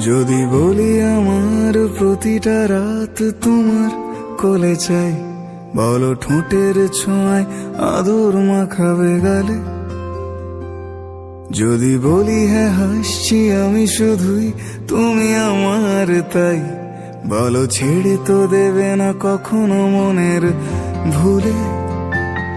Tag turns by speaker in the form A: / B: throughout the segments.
A: যদি বলি আমার প্রতিটা রাত তোমার কোলে চাই, বলো ঠোঁটের ছোঁয়ায় আদর মাখাবে গালে। যদি বলি হ্যাঁ হাসছি আমি শুধুই, তুমি আমার তাই, বলো ছেড়ে তো দেবে না কখনো মনের ভুলে।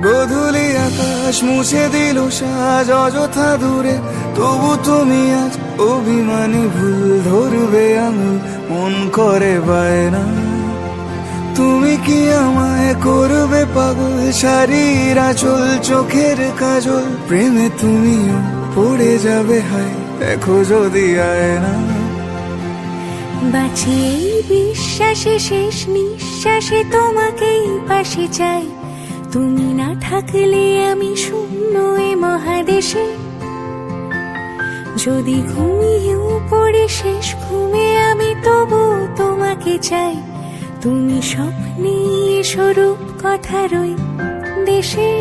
A: গোধূলি আকাশ মুছে দিল সাজ অযথা দূরে, তবু তুমি আজ অভিমানী ভুল ধরবে আঙুল, মন করে বায়না। তুমি কি আমায় করবে পাগল, শাড়ির আঁচল চোখের কাজল, প্রেমে তুমিও পড়ে যাবে হায় দেখো যদি আয়না।
B: বাঁচি এই বিশ্বাসে শেষ নিঃশ্বাসে তোমাকেই পাশে চাই, তুমি না থাকলে আমি শূন্য এ মহাদেশে। যদি ঘুমিয়েও পড়ে শেষ ঘুমে আমি তবু তোমাকে চাই, তুমি স্বপ্নে স্বরূপ কথারই দেশে।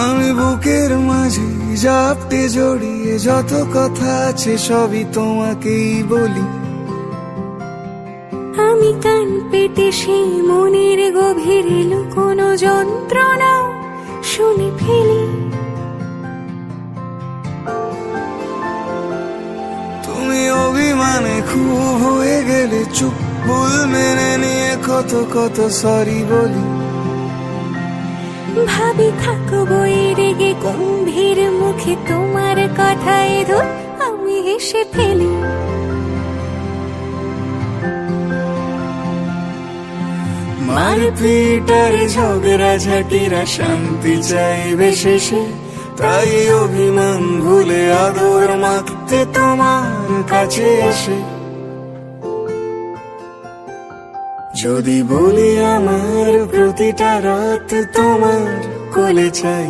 A: আমি বুকের মাঝে জাপটে জড়িয়ে যত কথা আছে সবই তোমাকেই বলি।
B: আমি কান পেতে সেই মনের গভীরে লুকোনো যন্ত্রণা শুনে ফেলি।
A: তুমি অভিমানে খুব হয়ে গেলে চুপ, ভুল মেনে নিয়ে কত কত সরি বলি।
B: ভাবি থাকবো রেগে গম্ভীর মুখে তোমার কথায় ধর আমি হেসে ফেলি।
A: মারপিট আর ঝগড়া ঝাঁটিরা শান্তি চাইবে শেষে, তাই অভিমান ভুলে আদর মাখতে তোমার কাছে এসে। যদি বলি আমার প্রতিটা রাত তোমার কোলে চাই,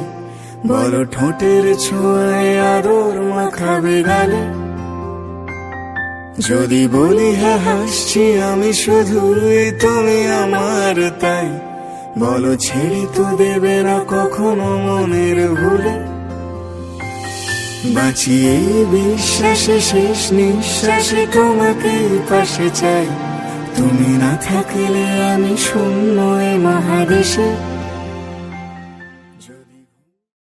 A: বলো ঠোঁটের ছোঁয়ায় আদর মাখাবে গালে। যদি বলি হ্যাঁ হাসছি আমি শুধুই, তুমি আমার তাই, বলো ছেড়ে তো দেবে না কখনো মনের ভুলে। বাঁচি এই বিশ্বাসে শেষ নিঃশ্বাসে তোমাকেই পাশে চাই, তুমি না থাকলে আমি শূন্য এ মহাদেশে।